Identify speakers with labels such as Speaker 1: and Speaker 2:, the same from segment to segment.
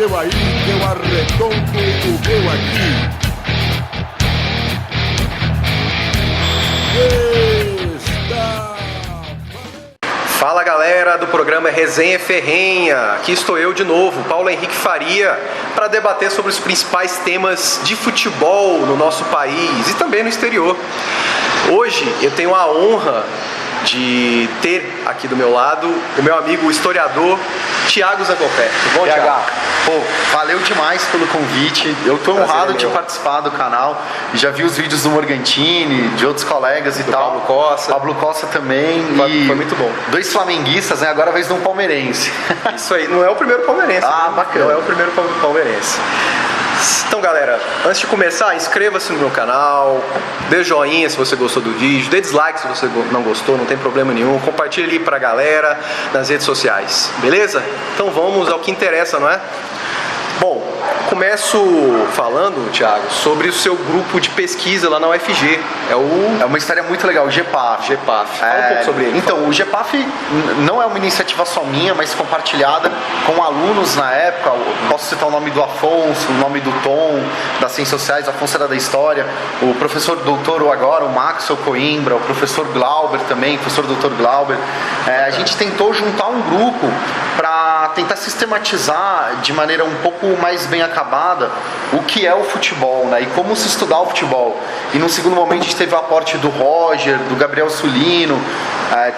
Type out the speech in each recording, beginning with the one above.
Speaker 1: seu aí, eu arredondo o meu aqui.
Speaker 2: Fala galera do programa Resenha Ferrenha, aqui estou eu de novo, Paulo Henrique Faria, para debater sobre os principais temas de futebol no nosso país e também no exterior. Hoje eu tenho a honra de ter aqui do meu lado o meu amigo historiador Thiago Zancopé. Tudo bom, Thiago?
Speaker 3: Pô, valeu demais pelo convite. Eu tô honrado de participar do canal. Já vi os vídeos do Morgantini, de outros colegas e tal.
Speaker 2: Pablo Costa.
Speaker 3: Pablo Costa também.
Speaker 2: Foi muito bom.
Speaker 3: 2 flamenguistas, né? Agora a vez de um palmeirense.
Speaker 2: Isso aí, não é o primeiro palmeirense.
Speaker 3: Ah, bacana.
Speaker 2: Não é o primeiro palmeirense. Então galera, antes de começar, inscreva-se no meu canal, dê joinha se você gostou do vídeo, dê dislike se você não gostou, não tem problema nenhum, compartilhe pra galera nas redes sociais, beleza? Então vamos ao que interessa, não é? Bom, começo falando, Thiago, sobre o seu grupo de pesquisa lá na UFG.
Speaker 3: É uma história muito legal, o GEPAF.
Speaker 2: Fala um pouco sobre ele.
Speaker 3: Então, o GEPAF não é uma iniciativa só minha, mas compartilhada com alunos na época. Posso citar o nome do Afonso, o nome do Tom, das Ciências Sociais, o Afonso era da História, o professor doutor agora, o Maxwell Coimbra, o professor Glauber também, professor doutor Glauber. A gente tentou juntar um grupo para tentar sistematizar de maneira um pouco mais bem acabada o que é o futebol, né? E como se estudar o futebol. E no segundo momento a gente teve o aporte do Roger, do Gabriel Sulino,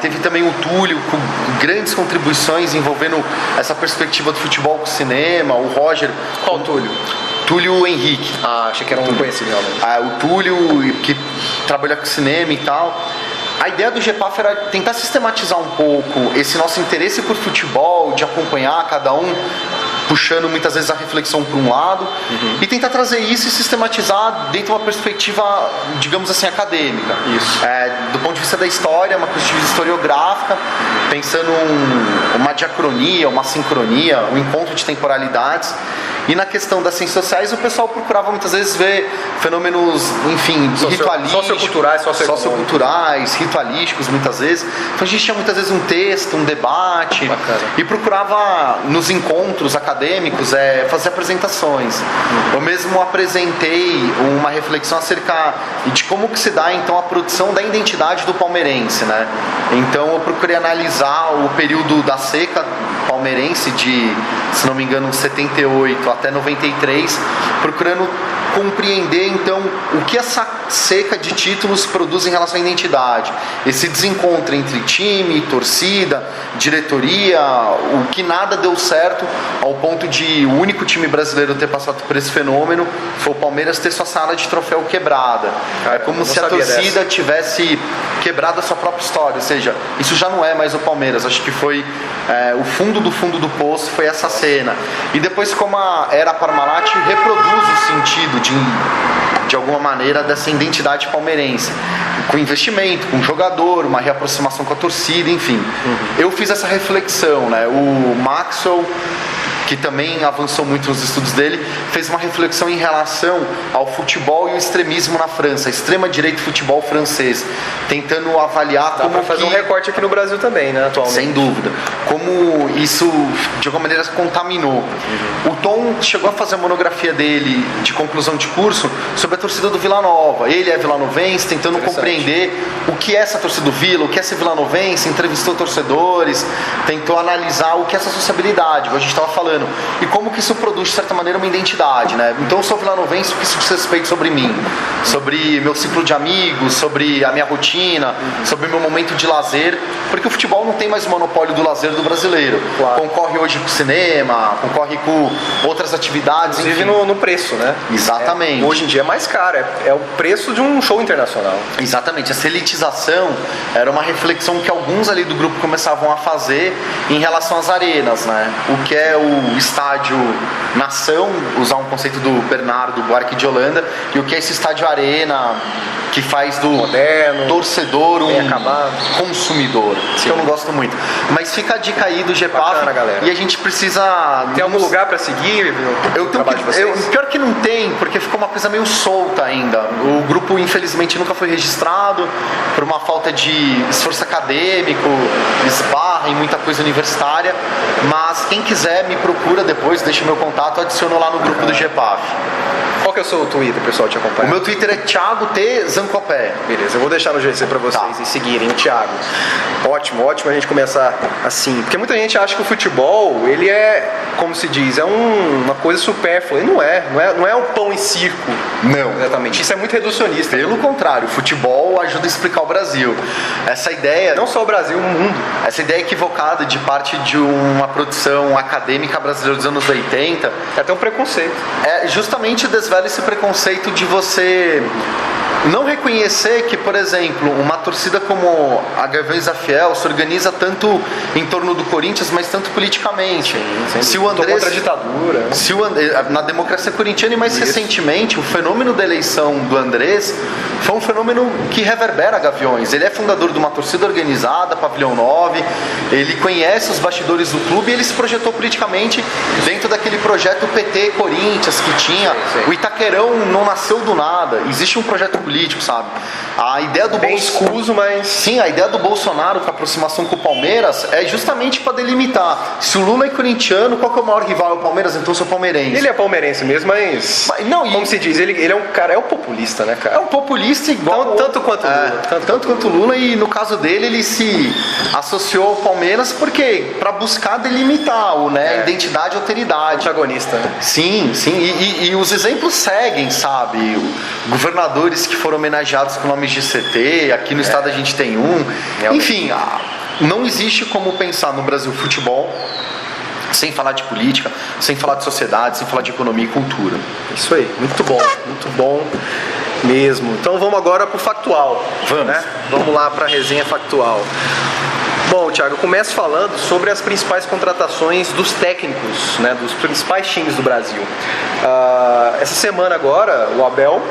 Speaker 3: teve também o Túlio com grandes contribuições envolvendo essa perspectiva do futebol com o cinema, o Roger...
Speaker 2: Qual Túlio?
Speaker 3: Túlio Henrique.
Speaker 2: Ah, achei que era um conhecido realmente.
Speaker 3: O Túlio, que trabalha com cinema e tal. A ideia do GEPAF era tentar sistematizar um pouco esse nosso interesse por futebol, de acompanhar cada um, puxando muitas vezes a reflexão para um lado, e tentar trazer isso e sistematizar dentro de uma perspectiva, digamos assim, acadêmica.
Speaker 2: Isso.
Speaker 3: Do ponto de vista da história, uma perspectiva historiográfica, pensando uma diacronia, uma sincronia, um encontro de temporalidades. E na questão das ciências sociais, o pessoal procurava muitas vezes ver fenômenos, enfim, ritualísticos, socioculturais, ritualísticos muitas vezes. Então a gente tinha muitas vezes um texto, um debate.
Speaker 2: Bacana.
Speaker 3: E procurava nos encontros acadêmicos fazer apresentações. Eu mesmo apresentei uma reflexão acerca de como que se dá então a produção da identidade do palmeirense, né? Então eu procurei analisar o período da seca palmeirense de, se não me engano, 78 até 93, procurando compreender então o que essa seca de títulos produz em relação à identidade, esse desencontro entre time, torcida, diretoria, o que nada deu certo ao ponto de o único time brasileiro ter passado por esse fenômeno foi o Palmeiras ter sua sala de troféu quebrada. É como se a torcida tivesse quebrado a sua própria história, ou seja, isso já não é mais o Palmeiras. Acho que foi o fundo do poço, foi essa cena. E depois, como a era Parmalat reproduz o sentido de alguma maneira dessa identidade palmeirense, com investimento, com jogador, uma reaproximação com a torcida, enfim. Eu fiz essa reflexão, né? O Maxwell, que também avançou muito nos estudos dele, fez uma reflexão em relação ao futebol e o extremismo na França, a extrema-direita futebol francês, tentando avaliar como...
Speaker 2: Dá pra fazer um recorte aqui no Brasil também, né, atualmente.
Speaker 3: Sem dúvida. Como isso, de alguma maneira, contaminou. O Tom chegou a fazer a monografia dele, de conclusão de curso, sobre a torcida do Vila Nova. Ele é vilanovense, tentando compreender o que é essa torcida do Vila, o que é ser vilanovense, entrevistou torcedores, tentou analisar o que é essa sociabilidade, como a gente estava falando. E como que isso produz, de certa maneira, uma identidade, né? Então eu sou vilanovense porque isso diz respeito sobre mim, sobre meu ciclo de amigos, sobre a minha rotina, sobre o meu momento de lazer, porque o futebol não tem mais o monopólio do lazer do brasileiro. Claro. Concorre hoje com o cinema, concorre com outras atividades.
Speaker 2: Inclusive no preço, né?
Speaker 3: Exatamente.
Speaker 2: Hoje em dia é mais caro, é o preço de um show internacional.
Speaker 3: Exatamente. Essa elitização era uma reflexão que alguns ali do grupo começavam a fazer em relação às arenas, né? O que é o estádio nação, usar um conceito do Bernardo Buarque de Holanda, e o que é esse estádio arena que faz do
Speaker 2: Moderno,
Speaker 3: torcedor
Speaker 2: bem
Speaker 3: um
Speaker 2: acabado.
Speaker 3: consumidor, que eu não gosto muito. Mas fica a dica aí do GEPAF.
Speaker 2: Bacana, galera.
Speaker 3: E a gente precisa...
Speaker 2: Tem algum lugar pra seguir?
Speaker 3: Eu tenho pior que não tem, porque ficou uma coisa meio solta ainda. O grupo, infelizmente, nunca foi registrado por uma falta de esforço acadêmico, esbarra em muita coisa universitária. Mas quem quiser me procura depois, deixa meu contato, adiciono lá no grupo do GEPAF.
Speaker 2: Qual que é o seu Twitter, pessoal, te acompanha?
Speaker 3: O meu Twitter é Thiago T. Zancopé.
Speaker 2: Beleza, eu vou deixar no GC pra vocês e seguirem o Thiago. Ótimo a gente começar assim. Porque muita gente acha que o futebol, ele é, como se diz, é uma coisa supérflua. E não é um pão e circo.
Speaker 3: Não.
Speaker 2: Exatamente. Isso é muito reducionista.
Speaker 3: Pelo contrário, o futebol ajuda a explicar o Brasil. Essa ideia...
Speaker 2: Não só o Brasil, o mundo.
Speaker 3: Essa ideia equivocada de parte de uma produção acadêmica brasileira dos anos 80...
Speaker 2: É até um preconceito.
Speaker 3: É justamente desvela esse preconceito de você não reconhecer que, por exemplo, uma torcida como a Gaviões da Fiel se organiza tanto em torno do Corinthians, mas tanto politicamente.
Speaker 2: Sim,
Speaker 3: se o Andrés,
Speaker 2: contra a ditadura.
Speaker 3: Na democracia corintiana e mais recentemente, o fenômeno da eleição do Andrés foi um fenômeno que reverbera a Gaviões. Ele é fundador de uma torcida organizada, Pavilhão 9, ele conhece os bastidores do clube e ele se projetou politicamente dentro daquele projeto PT Corinthians que tinha.
Speaker 2: Sim.
Speaker 3: O Itaquerão não nasceu do nada, existe um projeto político, sabe? A ideia do
Speaker 2: Bem escuso, mas...
Speaker 3: Sim, a ideia do Bolsonaro com a aproximação com o Palmeiras é justamente para delimitar. Se o Lula é corintiano, qual que é o maior rival? É o Palmeiras, então eu sou palmeirense.
Speaker 2: Ele é palmeirense mesmo, mas
Speaker 3: não,
Speaker 2: como se diz, ele é um cara, é um populista, né, cara?
Speaker 3: É um populista igual...
Speaker 2: Tanto quanto o Lula.
Speaker 3: Tanto quanto o Lula, e no caso dele, ele se associou ao Palmeiras porque para buscar delimitar a identidade e alteridade.
Speaker 2: Antagonista, né?
Speaker 3: Sim, e os exemplos seguem, sabe? Governadores que foram homenageados com nomes de CT, aqui no estado a gente tem um. Enfim, não existe como pensar no Brasil futebol sem falar de política, sem falar de sociedade, sem falar de economia e cultura.
Speaker 2: Isso aí, muito bom mesmo. Então vamos agora pro factual.
Speaker 3: Vamos.
Speaker 2: Né? Vamos lá pra resenha factual. Bom, Thiago, eu começo falando sobre as principais contratações dos técnicos, né, dos principais times do Brasil. Essa semana agora, o Abel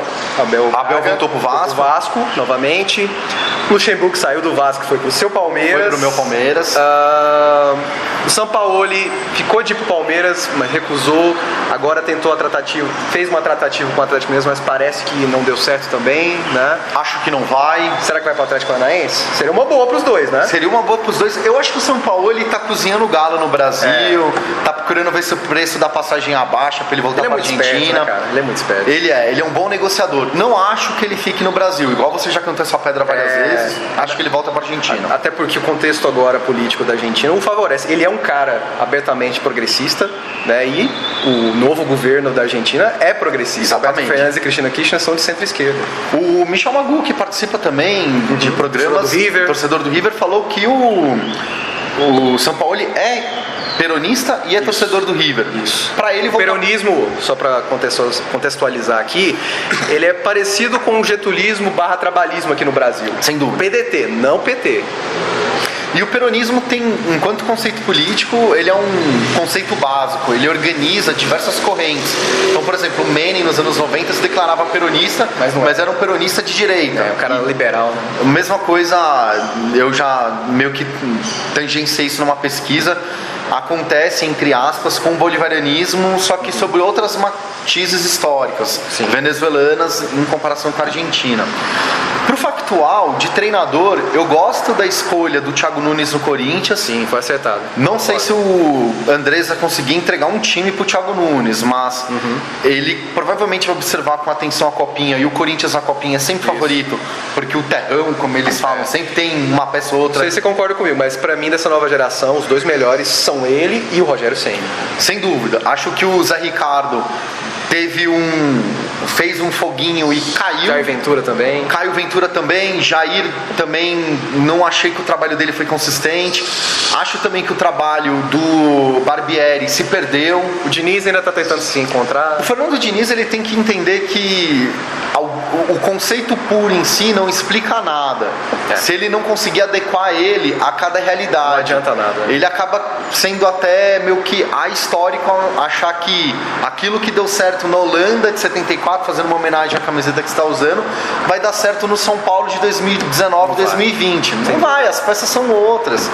Speaker 3: voltou pro Vasco.
Speaker 2: Novamente. Luxemburgo saiu do Vasco, foi pro seu Palmeiras.
Speaker 3: Foi pro meu Palmeiras.
Speaker 2: O Sampaoli ficou de ir pro Palmeiras, mas recusou. Agora tentou fez uma tratativa com o Atlético Mineiro, mas parece que não deu certo também, né?
Speaker 3: Acho que não vai.
Speaker 2: Será que vai pro Atlético Paranaense? Seria uma boa pros dois, né?
Speaker 3: Seria uma boa pros dois. Eu acho que o São Paulo ele tá cozinhando galo no Brasil, tá procurando ver se o preço da passagem abaixa pra ele voltar pra Argentina.
Speaker 2: Esperto, né, cara? Ele é muito esperto.
Speaker 3: Ele é um bom negociador. Não acho que ele fique no Brasil, igual você já cantou essa pedra várias vezes. Acho que ele volta pra Argentina.
Speaker 2: Até porque o contexto agora político da Argentina o favorece. Ele é um cara abertamente progressista, né? E o novo governo da Argentina é progressista.
Speaker 3: Exatamente.
Speaker 2: Alberto Fernandes e Cristina Kirchner são de centro-esquerda.
Speaker 3: O Michel Magu, que participa também de programas, torcedor do River, falou que o São Paulo é peronista e é torcedor do River.
Speaker 2: Isso.
Speaker 3: Para ele,
Speaker 2: o peronismo, só para contextualizar aqui, ele é parecido com o getulismo / trabalhismo aqui no Brasil.
Speaker 3: Sem dúvida.
Speaker 2: PDT, não PT.
Speaker 3: E o peronismo tem, enquanto conceito político, ele é um conceito básico, ele organiza diversas correntes. Então, por exemplo, o Menem nos anos 90 se declarava peronista, mas era um peronista de direita.
Speaker 2: É, um cara liberal, né?
Speaker 3: Mesma coisa, eu já meio que tangenciei isso numa pesquisa, acontece, entre aspas, com o bolivarianismo, só que sobre outras matizes históricas, venezuelanas, em comparação com a Argentina. Pro factual, de treinador, eu gosto da escolha do Thiago Nunes no Corinthians.
Speaker 2: Sim, foi acertado.
Speaker 3: Não sei se o Andrés vai conseguir entregar um time pro Thiago Nunes, mas ele provavelmente vai observar com atenção a Copinha, e o Corinthians na Copinha é sempre favorito, porque o terrão, como eles falam, sempre tem uma peça ou outra.
Speaker 2: Não sei se você concorda comigo, mas pra mim, dessa nova geração, os dois melhores são ele e o Rogério Ceni.
Speaker 3: Sem dúvida. Acho que o Zé Ricardo fez um foguinho e caiu.
Speaker 2: Jair Ventura também.
Speaker 3: Caio Ventura também. Jair também, não achei que o trabalho dele foi consistente. Acho também que o trabalho do Barbieri se perdeu.
Speaker 2: O Diniz ainda está tentando se encontrar.
Speaker 3: O Fernando Diniz, ele tem que entender que o conceito puro em si não explica nada. Se ele não conseguir adequar ele a cada realidade,
Speaker 2: não adianta nada.
Speaker 3: Ele acaba sendo até meio que histórico achar que aquilo que deu certo na Holanda de 74, fazendo uma homenagem à camiseta que você está usando, vai dar certo no São Paulo de 2019, 2020. Não vai, as peças são outras.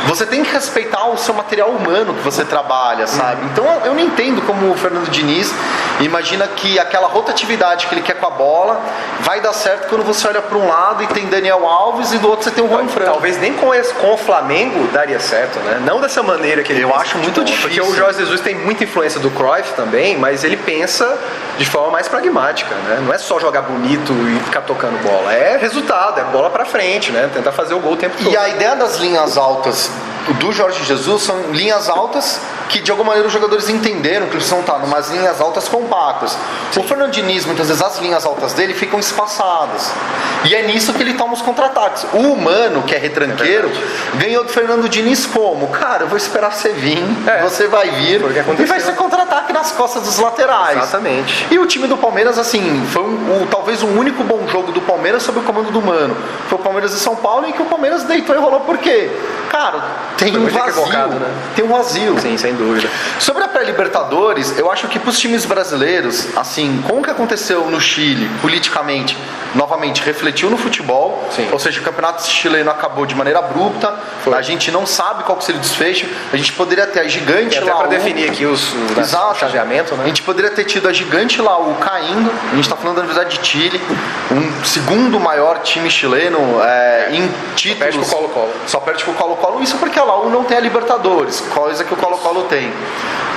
Speaker 3: Você tem que respeitar o seu material humano que você trabalha, sabe? Então eu não entendo como o Fernando Diniz imagina que aquela rotatividade que ele quer com a bola vai dar certo quando você olha para um lado e tem Daniel Alves e do outro você tem o Juan Fran.
Speaker 2: Talvez nem com o Flamengo daria certo, né? Não dessa maneira que ele
Speaker 3: Eu acho muito difícil.
Speaker 2: Porque o Jorge Jesus tem muita influência do Cruyff também, mas ele pensa de forma mais pragmática, né? Não é só jogar bonito e ficar tocando bola. É resultado, é bola pra frente, né? Tentar fazer o gol o tempo todo.
Speaker 3: E a ideia das linhas altas do Jorge Jesus são linhas altas que de alguma maneira os jogadores entenderam que eles precisam estar numas linhas altas compactas. O Fernando Diniz, muitas vezes as linhas altas dele ficam espaçadas. E é nisso que ele toma os contra-ataques. O humano, que é retranqueiro, ganhou do Fernando Diniz como? Cara, eu vou esperar você vir, você vai vir e vai ser contra-ataque nas costas dos laterais.
Speaker 2: Exatamente.
Speaker 3: E o time do Palmeiras, assim, foi talvez o único bom jogo do Palmeiras sob o comando do Mano. Foi o Palmeiras de São Paulo em que o Palmeiras deitou e rolou. Por quê? Cara, tem um vazio. Né? Tem um vazio.
Speaker 2: Sim, sem dúvida.
Speaker 3: Sobre a pré-Libertadores, eu acho que para os times brasileiros, assim, com o que aconteceu no Chile, politicamente, novamente, refletiu no futebol.
Speaker 2: Sim.
Speaker 3: Ou seja, o campeonato chileno acabou de maneira abrupta. Foi. A gente não sabe qual que seria o desfecho. A gente poderia ter a gigante
Speaker 2: Laú. Até para definir aqui o chaveamento, né?
Speaker 3: A gente poderia ter tido a gigante Laú caindo. A gente está falando da Universidade de Chile, um segundo maior time chileno em títulos.
Speaker 2: Só perde pro Colo-Colo.
Speaker 3: Só perde pro Colo-Colo. Isso porque a Laú não tem a Libertadores, coisa que o Colo-Colo tem.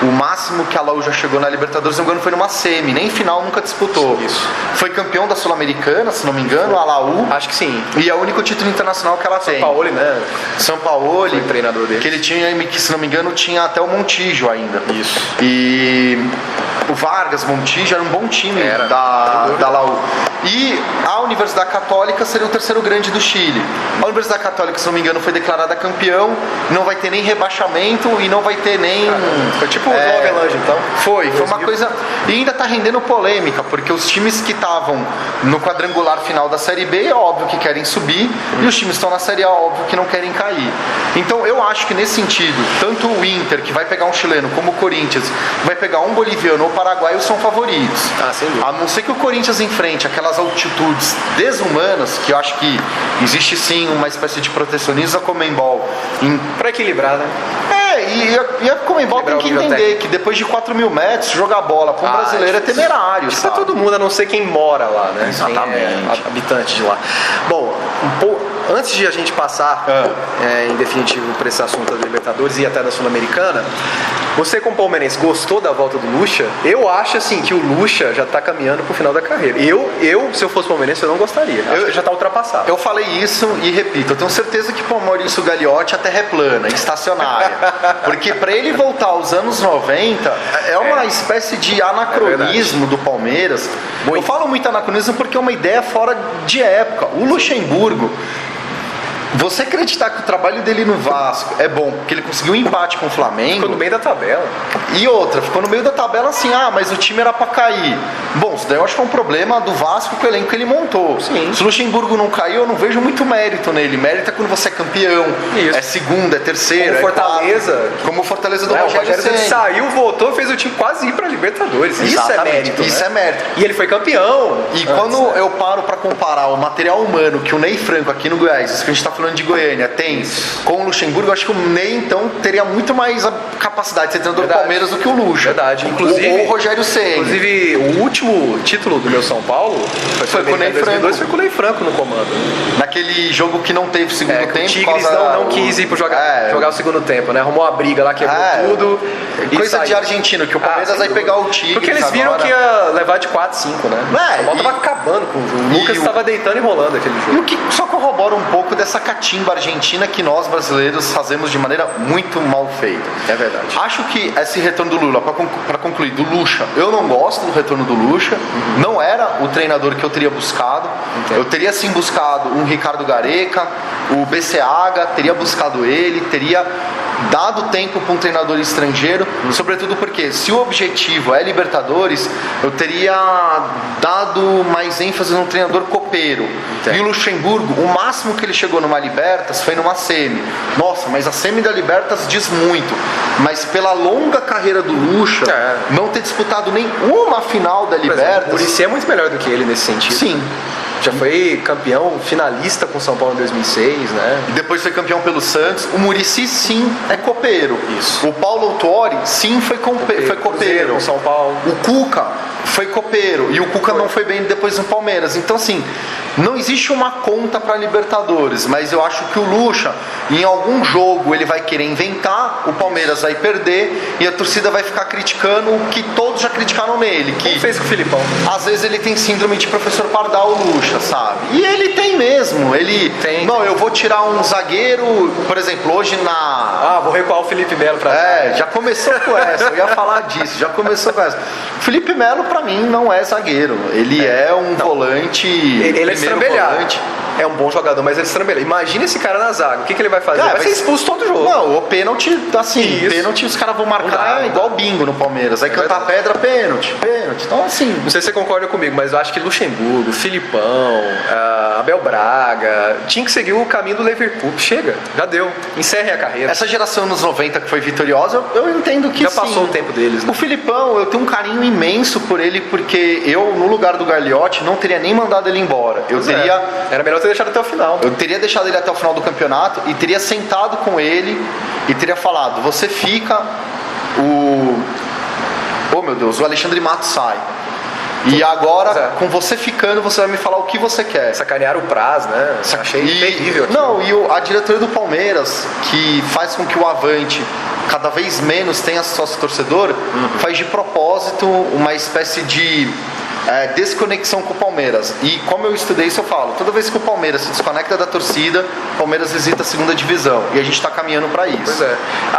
Speaker 3: O máximo que a Laú já chegou na Libertadores, se não me engano, foi numa semi, nem final nunca disputou.
Speaker 2: Isso.
Speaker 3: Foi campeão da Sul-Americana, se não me engano, a Laú.
Speaker 2: Acho que sim.
Speaker 3: E é o único título internacional que ela tem.
Speaker 2: São Paulo, né?
Speaker 3: São Paulo,
Speaker 2: foi o treinador dele.
Speaker 3: Que ele tinha, que se não me engano, tinha até o Montijo ainda.
Speaker 2: Isso.
Speaker 3: E o Vargas, Montijo, era um bom time da Laú. E a Universidade Católica seria o terceiro grande do Chile. A Universidade Católica, se não me engano, foi declarada campeão, não vai ter nem rebaixamento e não vai ter nem...
Speaker 2: Foi tipo o Avelange, então.
Speaker 3: Foi uma coisa... E ainda tá rendendo polêmica, porque os times que estavam no quadrangular final da Série B, é óbvio que querem subir, e os times que estão na Série A, óbvio que não querem cair. Então eu acho que nesse sentido, tanto o Inter, que vai pegar um chileno, como o Corinthians, que vai pegar um boliviano ou paraguaio, são favoritos.
Speaker 2: Sem dúvida.
Speaker 3: A não ser que o Corinthians enfrente aquelas altitudes desumanas, que eu acho que existe sim uma espécie de protecionismo da Conmebol.
Speaker 2: Pra equilibrar, né?
Speaker 3: E a Conmebol tem que entender que depois de 4.000 metros, jogar bola para um brasileiro é temerário.
Speaker 2: Isso é todo mundo, a não ser quem mora lá, né?
Speaker 3: Exatamente.
Speaker 2: Quem é habitante de lá. Bom, antes de a gente passar em definitivo para esse assunto da Libertadores e até da Sul-Americana, você como palmeirense gostou da volta do Lucha? Eu acho assim que o Lucha já está caminhando para o final da carreira. Eu, se eu fosse palmeirense, eu não gostaria. Acho que já está ultrapassado.
Speaker 3: Eu falei isso e repito, eu tenho certeza que para o Maurício Gagliotti a terra é plana, estacionária. Porque para ele voltar aos anos 90 é uma espécie de anacronismo do Palmeiras. Eu falo muito anacronismo porque é uma ideia fora de época. O Luxemburgo, você acreditar que o trabalho dele no Vasco é bom, porque ele conseguiu um empate com o Flamengo...
Speaker 2: Ficou no meio da tabela.
Speaker 3: E outra, ficou no meio da tabela assim, mas o time era pra cair. Bom, isso daí eu acho que é um problema do Vasco com o elenco que ele montou.
Speaker 2: Sim.
Speaker 3: Se o Luxemburgo não caiu, eu não vejo muito mérito nele. Mérito é quando você é campeão, é segunda, é terceira, como Fortaleza do Rogério Ceni.
Speaker 2: Saiu, voltou, fez o time quase ir pra Libertadores.
Speaker 3: Exatamente.
Speaker 2: Isso é mérito.
Speaker 3: Isso é mérito.
Speaker 2: E ele foi campeão.
Speaker 3: E quando eu paro pra comparar o material humano que o Ney Franco aqui no Goiás, isso que a gente tá falando de Goiânia, tem com o Luxemburgo, eu acho que o Ney então teria muito mais a capacidade de ser treinador do Palmeiras do que o Luxa.
Speaker 2: Verdade. Inclusive
Speaker 3: o Rogério Ceni.
Speaker 2: Inclusive o último título do meu São Paulo
Speaker 3: foi com o Ney Franco.
Speaker 2: Foi com o Ney Franco no comando.
Speaker 3: Naquele jogo que não teve segundo tempo.
Speaker 2: O Tigres não quis ir pro jogar o segundo tempo, né? Arrumou uma briga lá, quebrou tudo.
Speaker 3: Coisa de argentino, que o Palmeiras vai pegar o Tigres.
Speaker 2: Porque eles viram que ia levar de 4, 5, né? O São Paulo tava acabando com o jogo. O Lucas estava deitando e rolando aquele jogo.
Speaker 3: E o que só corrobora um pouco dessa catimba argentina que nós brasileiros fazemos de maneira muito mal feita.
Speaker 2: É verdade.
Speaker 3: Acho que esse retorno do Lula, para concluir, do Lucha, eu não gosto do retorno do Lucha. Não era o treinador que eu teria buscado. Eu teria sim buscado um Ricardo Gareca, o BCH, teria buscado ele, teria dado tempo para um treinador estrangeiro, sobretudo porque se o objetivo é Libertadores, eu teria dado mais ênfase no treinador copeiro. E o Luxemburgo, o máximo que ele chegou numa Libertas foi numa semi. Nossa, mas a semi da Libertas diz muito. Mas pela longa carreira do Lucha, não ter disputado nenhuma final da Libertas...
Speaker 2: O Muricy é muito melhor do que ele nesse sentido.
Speaker 3: Sim.
Speaker 2: Já foi campeão, finalista com São Paulo em 2006, né?
Speaker 3: E depois foi campeão pelo Santos. O Muricy, sim, é copeiro.
Speaker 2: Isso.
Speaker 3: O Paulo Autuori, sim, foi copeiro.
Speaker 2: Com São Paulo.
Speaker 3: O Cuca foi copeiro. E o Cuca não foi bem depois no Palmeiras. Então, assim, não existe uma conta para Libertadores. Mas eu acho que o Lucha, em algum jogo, ele vai querer inventar. O Palmeiras vai perder. E a torcida vai ficar criticando o que todos já criticaram nele. Que
Speaker 2: Como fez com o Filipão.
Speaker 3: às vezes ele tem síndrome de professor Pardal, o Lucha, sabe? E ele tem mesmo. Ele
Speaker 2: tem.
Speaker 3: Não, eu vou tirar um zagueiro, por exemplo, hoje na...
Speaker 2: Vou recuar o Felipe Melo pra
Speaker 3: já começou com essa, eu ia falar disso, já começou com essa. Felipe Melo, pra mim, não é zagueiro. Ele é um volante.
Speaker 2: Ele é estrambelhado.
Speaker 3: Volante.
Speaker 2: É um bom jogador, mas ele estrambelha. Imagina esse cara na zaga. O que ele vai fazer? Vai ser expulso todo jogo.
Speaker 3: Não, o pênalti, assim,
Speaker 2: Isso.
Speaker 3: pênalti os caras vão marcar igual bingo no Palmeiras. Aí cantar pedra, pênalti. Então, assim.
Speaker 2: Não sei se você concorda comigo, mas eu acho que Luxemburgo, Filipão, Abel Braga, tinha que seguir o caminho do Leverkusen. Chega, já deu. Encerrem a carreira.
Speaker 3: Essa geração nos 90 que foi vitoriosa, eu entendo que
Speaker 2: Já
Speaker 3: sim.
Speaker 2: passou o tempo deles, né?
Speaker 3: O Filipão, eu tenho um carinho imenso por ele, porque eu, no lugar do Gagliotti, não teria nem mandado ele embora.
Speaker 2: Era melhor ter deixado até o final.
Speaker 3: Eu teria deixado ele até o final do campeonato e teria sentado com ele e teria falado, você fica, oh meu Deus, o Alexandre Matos sai. E agora, com você ficando, você vai me falar o que você quer.
Speaker 2: Sacanearam o Praz, né? Achei terrível.
Speaker 3: Não, e a diretoria do Palmeiras, que faz com que o Avante cada vez menos tenha sócio torcedor, faz de propósito uma espécie de desconexão com o Palmeiras. E como eu estudei isso, eu falo, toda vez que o Palmeiras se desconecta da torcida, o Palmeiras visita a segunda divisão. E a gente está caminhando para isso.
Speaker 2: Pois é.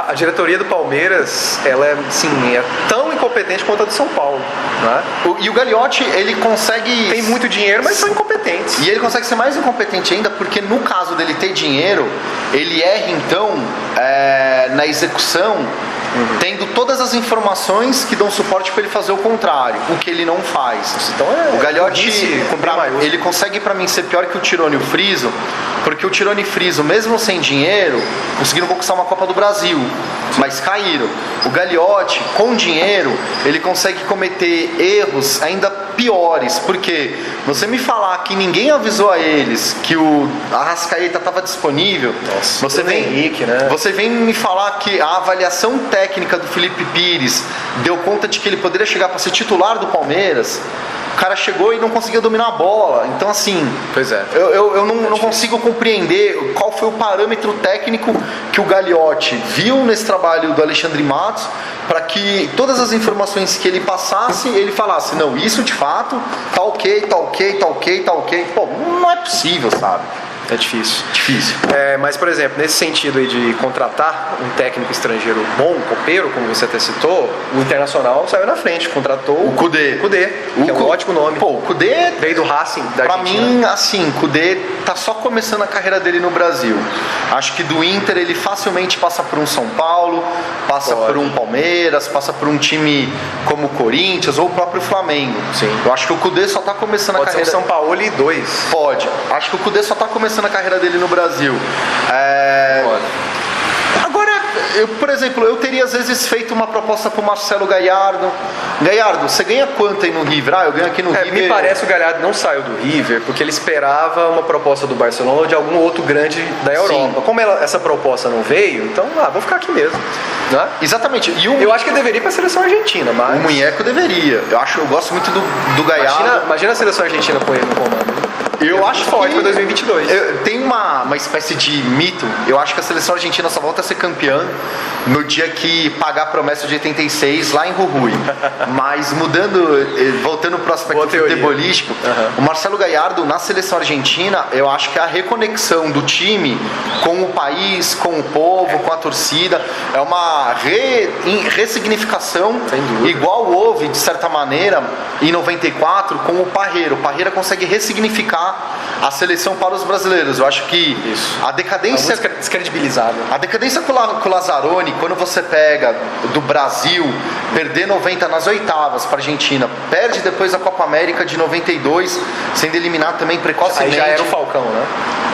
Speaker 2: A diretoria do Palmeiras, ela é, assim, é tão incompetente quanto a do São Paulo, né?
Speaker 3: E o Gagliotti, ele consegue...
Speaker 2: Tem muito dinheiro, mas são incompetentes.
Speaker 3: E ele consegue ser mais incompetente ainda, porque no caso dele ter dinheiro, ele erra então na execução, tendo todas as informações que dão suporte para ele fazer o contrário, o que ele não faz.
Speaker 2: Então
Speaker 3: o Gagliotti, ele consegue para mim ser pior que o Tirone e o Friso, porque o Tirone e o Friso, mesmo sem dinheiro, conseguiram conquistar uma Copa do Brasil, mas caíram. O Gagliotti, com dinheiro, ele consegue cometer erros ainda piores, porque você me falar que ninguém avisou a eles que o Arrascaeta estava disponível, você vem me falar que a avaliação técnica do Felipe Pires deu conta de que ele poderia chegar para ser titular do Palmeiras. O cara chegou e não conseguia dominar a bola. Então, assim,
Speaker 2: pois é.
Speaker 3: eu não consigo compreender qual foi o parâmetro técnico que o Gagliotti viu nesse trabalho do Alexandre Matos para que todas as informações que ele passasse, ele falasse, não, isso de fato tá ok, tá ok, tá ok, tá ok. Pô, não é possível, sabe?
Speaker 2: É difícil. Mas, por exemplo, nesse sentido aí de contratar um técnico estrangeiro bom, copeiro, como você até citou, o Internacional saiu na frente, contratou o
Speaker 3: Kudê,
Speaker 2: que é um ótimo nome.
Speaker 3: Pô, o Kudê
Speaker 2: veio do Racing da
Speaker 3: pra
Speaker 2: Argentina.
Speaker 3: Mim, assim, o Kudê tá só começando a carreira dele no Brasil. Acho que do Inter ele facilmente passa por um São Paulo, passa por um Palmeiras, passa por um time como o Corinthians ou o próprio Flamengo.
Speaker 2: Sim.
Speaker 3: Eu acho que o Kudê só tá começando a carreira...
Speaker 2: Pode ser um São Paulo e 2.
Speaker 3: Pode. Acho que o Kudê só tá começando a carreira dele no Brasil. Agora, por exemplo, eu teria às vezes feito uma proposta pro Marcelo Gallardo. Gallardo, você ganha quanto aí no River? Eu ganho aqui no River.
Speaker 2: Me parece que o Gallardo não saiu do River porque ele esperava uma proposta do Barcelona ou de algum outro grande da Europa. Sim. Como essa proposta não veio, então, vou ficar aqui mesmo. Né?
Speaker 3: Exatamente.
Speaker 2: Eu acho que ele deveria ir pra seleção argentina, mas...
Speaker 3: O Munheco deveria. Eu gosto muito do Gallardo.
Speaker 2: Imagina a seleção argentina com ele no comando.
Speaker 3: Eu acho
Speaker 2: forte para 2022.
Speaker 3: Tem uma espécie de mito. Eu acho que a seleção argentina só volta a ser campeã no dia que pagar a promessa de 86 lá em Jujuy. Mas voltando para o aspecto futebolístico, o Marcelo Gallardo na seleção argentina, eu acho que é a reconexão do time com o país, com o povo, com a torcida. É uma uma ressignificação,
Speaker 2: Sem dúvida.
Speaker 3: igual houve, de certa maneira, em 94 com o Parreira. O Parreira consegue ressignificar a seleção para os brasileiros. Eu acho que
Speaker 2: Isso.
Speaker 3: a decadência...
Speaker 2: descredibilizada.
Speaker 3: A decadência com o Lazzaroni, quando você pega do Brasil, perder 90 nas oitavas para a Argentina, perde depois a Copa América de 92, sendo eliminado também
Speaker 2: Aí
Speaker 3: precocemente.
Speaker 2: já era o Falcão, né?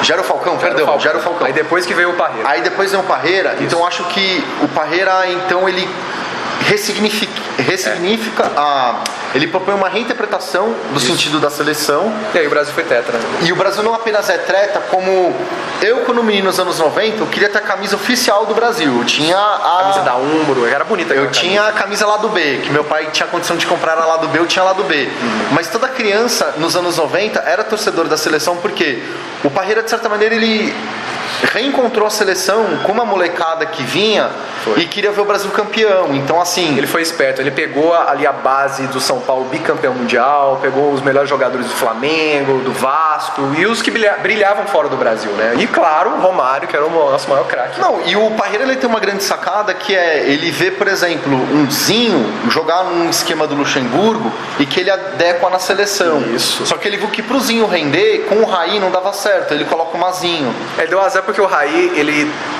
Speaker 3: Já era o Falcão, perdão, já era o Falcão.
Speaker 2: Aí depois que veio o Parreira.
Speaker 3: Aí depois vem o Parreira, então eu acho que o Parreira, então, ele ressignifica ele propõe uma reinterpretação do sentido da seleção.
Speaker 2: E aí o Brasil foi tetra, né?
Speaker 3: E o Brasil não apenas é treta, como eu, quando menino nos anos 90, eu queria ter a camisa oficial do Brasil. Eu tinha a
Speaker 2: Camisa da Umbro, era bonita.
Speaker 3: Eu
Speaker 2: aquela
Speaker 3: tinha a camisa lá do B, que meu pai tinha condição de comprar a lá do B, eu tinha lá do B. Mas toda criança nos anos 90 era torcedor da seleção, porque o Parreira, de certa maneira, ele reencontrou a seleção com uma molecada que vinha e queria ver o Brasil campeão. Então, assim...
Speaker 2: Ele foi esperto, ele pegou ali a base do São Paulo bicampeão mundial, pegou os melhores jogadores do Flamengo, do Vasco e os que brilhavam fora do Brasil, né? E claro, o Romário, que era o nosso maior craque.
Speaker 3: Não, e o Parreira, ele tem uma grande sacada, que é ele vê, por exemplo, um Zinho jogar num esquema do Luxemburgo e que ele adequa na seleção.
Speaker 2: Isso.
Speaker 3: Só que ele viu que pro Zinho render, com o Raí não dava certo, ele coloca o Mazinho.
Speaker 2: Ele deu azar porque o Raí,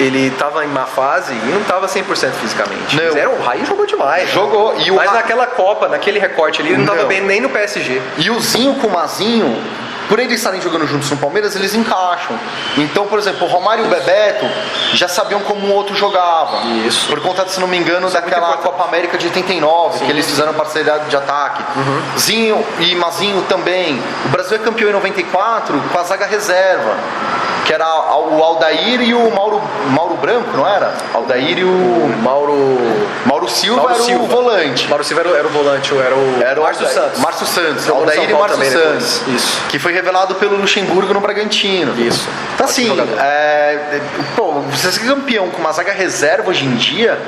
Speaker 2: ele tava em má fase e não tava 100% fisicamente.
Speaker 3: Não.
Speaker 2: Mas o Raí jogou demais.
Speaker 3: Jogou. E
Speaker 2: Mas naquela Copa, naquele recorte ali, ele não tava
Speaker 3: Não.
Speaker 2: bem nem no PSG.
Speaker 3: E o Zinho com o Mazinho, por eles estarem jogando juntos no Palmeiras, eles encaixam. Então, por exemplo, o Romário e o Bebeto já sabiam como o outro jogava.
Speaker 2: Isso.
Speaker 3: Por conta, se não me engano,
Speaker 2: Isso é
Speaker 3: daquela
Speaker 2: muito importante.
Speaker 3: Copa América de 89, que eles fizeram parceria de ataque. Zinho e Mazinho também. O Brasil é campeão em 94 com a zaga reserva, que era o Aldair e o Mauro Branco, não era? Aldair e o Mauro Silva
Speaker 2: Mauro
Speaker 3: era
Speaker 2: Silva.
Speaker 3: o volante.
Speaker 2: Mauro Silva era o volante, era o Márcio Santos.
Speaker 3: Márcio Santos,
Speaker 2: Jogou no
Speaker 3: Aldair
Speaker 2: São
Speaker 3: e
Speaker 2: Paulo
Speaker 3: Márcio
Speaker 2: também
Speaker 3: Santos.
Speaker 2: depois. Isso.
Speaker 3: Que foi revelado pelo Luxemburgo no Bragantino.
Speaker 2: Isso.
Speaker 3: Então,
Speaker 2: Ótimo
Speaker 3: assim,
Speaker 2: jogador.
Speaker 3: você ser campeão com uma zaga reserva hoje em dia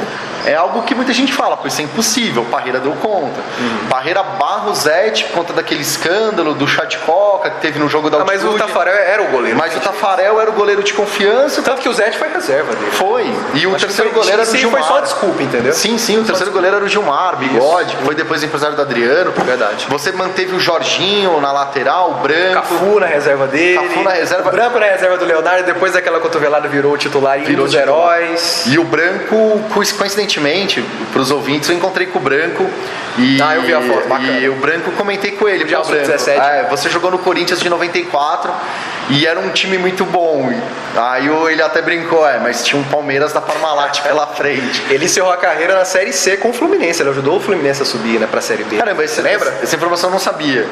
Speaker 3: é algo que muita gente fala, pois isso é impossível. O Parreira deu conta. Parreira barra o Zete por conta daquele escândalo do chá de coca que teve no jogo da
Speaker 2: Mas
Speaker 3: altitude.
Speaker 2: o Tafarel era o goleiro.
Speaker 3: Mas o Tafarel era o goleiro de confiança.
Speaker 2: Tanto que o Zete foi reserva dele.
Speaker 3: Foi. E o
Speaker 2: Acho que
Speaker 3: terceiro
Speaker 2: foi-
Speaker 3: goleiro era o
Speaker 2: sim,
Speaker 3: Gilmar.
Speaker 2: foi só desculpa, entendeu?
Speaker 3: Sim, o terceiro goleiro era o Gilmar, Bigode, que foi depois empresário do Adriano.
Speaker 2: Verdade.
Speaker 3: Você manteve o Jorginho na lateral, o Branco.
Speaker 2: Cafu na reserva dele.
Speaker 3: Cafu na reserva.
Speaker 2: O Branco na reserva do Leonardo. Depois daquela cotovelada virou o titular e
Speaker 3: Virou
Speaker 2: os
Speaker 3: titular.
Speaker 2: heróis.
Speaker 3: E o Branco, coincidentemente, para os ouvintes, eu encontrei com o Branco e
Speaker 2: Eu vi a foto, bacana.
Speaker 3: E o Branco, comentei com ele.
Speaker 2: Mundial
Speaker 3: "Pô, Branco,
Speaker 2: Sub-17.
Speaker 3: você jogou no Corinthians de 94 e era um time muito bom. Aí ele até brincou, mas tinha um Palmeiras da Parmalat pela frente.
Speaker 2: Ele encerrou a carreira na Série C com o Fluminense. Ele ajudou o Fluminense a subir, né, pra Série B.
Speaker 3: Caramba,
Speaker 2: você lembra?
Speaker 3: Essa informação eu não sabia.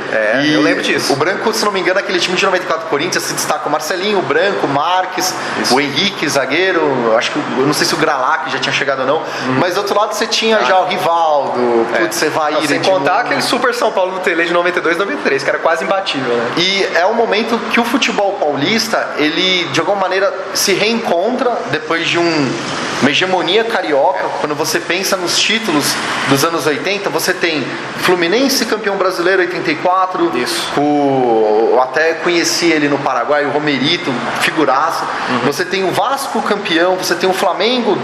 Speaker 2: Eu lembro disso.
Speaker 3: O Branco, se não me engano, aquele time de 94 Corinthians se destaca o Marcelinho, o Branco, o Marques, o Henrique, zagueiro, acho que eu não sei se o Gralac já tinha chegado ou não, mas do outro lado você tinha já o Rivaldo, você vai ir
Speaker 2: Sem contar aquele Super São Paulo do Tele de 92 e 93, que era quase imbatível, né?
Speaker 3: E é um momento que o futebol paulista, ele de alguma maneira se reencontra depois de uma hegemonia carioca. Quando você pensa nos títulos dos anos 80, você tem Fluminense campeão brasileiro 84,
Speaker 2: Isso.
Speaker 3: até conheci ele no Paraguai, o Romerito, figuraça. Você tem o Vasco campeão, você tem o Flamengo